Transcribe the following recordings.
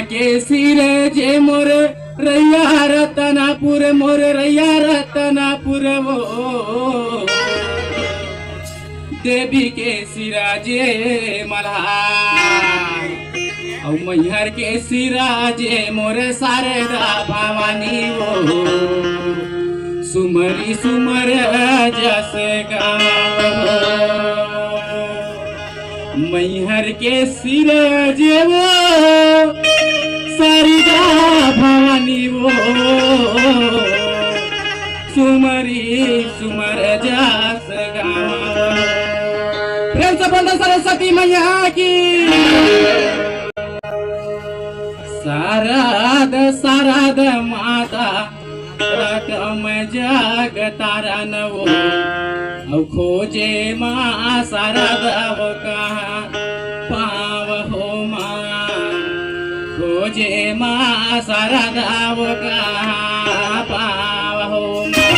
के सिर जे मोर रैया रतनापुर मोर रैया रतनापुर वो देवी के सिराजे मल्हार और मैहर के सिराजे मोर शारदा भवानी वो सुमरी सुमर जस गाँव मैहर के सिराजे वो शारदा भवानी वो सुमरी सुमर जस गाँव। प्रेम से बोल सरस्वती मैया की। शारद शारद माता रटम जग तारा नवो खोजे माँ शारद वो कहाँ पाव हो माँ खोजे माँ शारद वो कहाँ पाव हो माँ।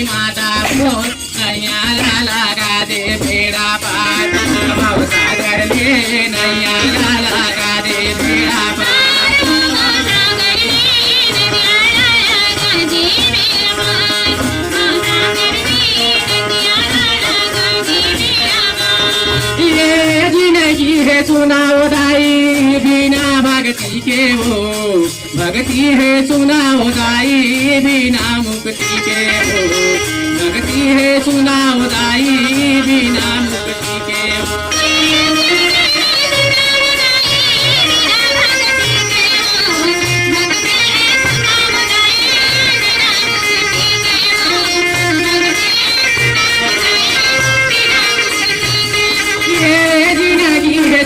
माता मोर नैया लगा दे बेड़ा पार भवसागर ले नैया लगा दे बेड़ा पार ये जिंदगी है सुनाओ दाई बिना भक्ति के हो भक्ति है सुनाओ दाई बिना मुक्ति के हो भक्ति है सुनाओ दाई बिना मुक्ति के हो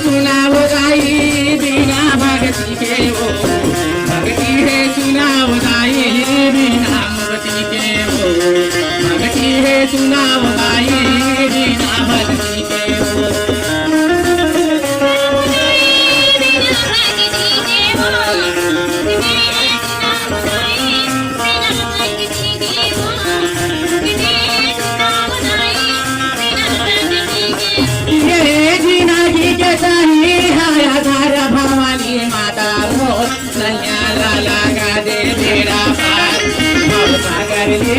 सुनाओ दाई बिना भक्ति के हो भक्ति है सुनाओ दाई बिना मुक्ति के हो भक्ति है सुनाओ दाई बिना भक्ति के हो भवानी माता मोर नैया लगा दे बेड़ा पार भवसागर ले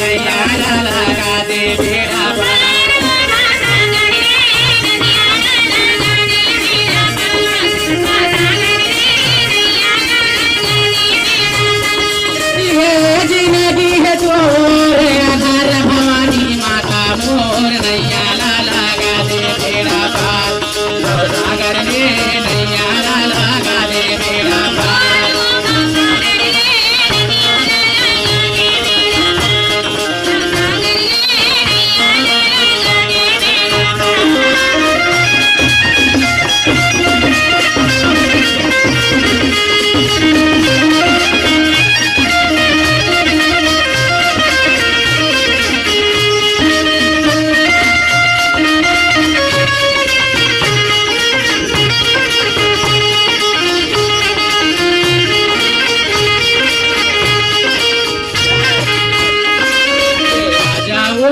नैया लगा दे बेड़ा पार ये जिंदगी है तोर आधार भवानी माता मोर नैया लगा दे बेड़ा पार भवसागर ले नैया लगा दे बेड़ा पार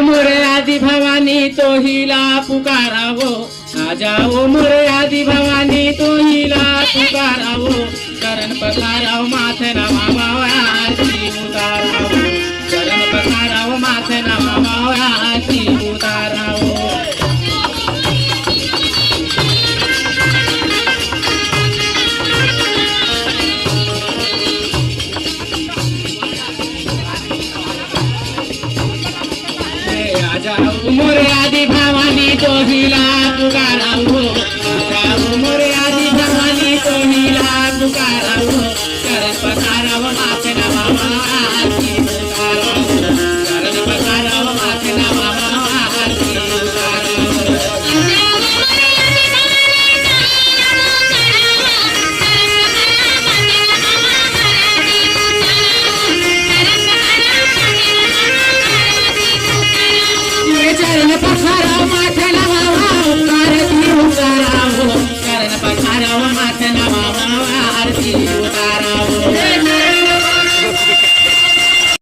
मोरे आदि भवानी तो हिला पुकारावो आ जाओ मोरे आदि भवानी तो हिला पुकारावो चरण पखाराव माथे नमावा आरती उतारावो चरण पखाराव माथे नमावा आरती उतारावो मोरे आदि भवानी तो हिला पुकाराओ मोरे आदि भवानी तो हिला पुकाराओ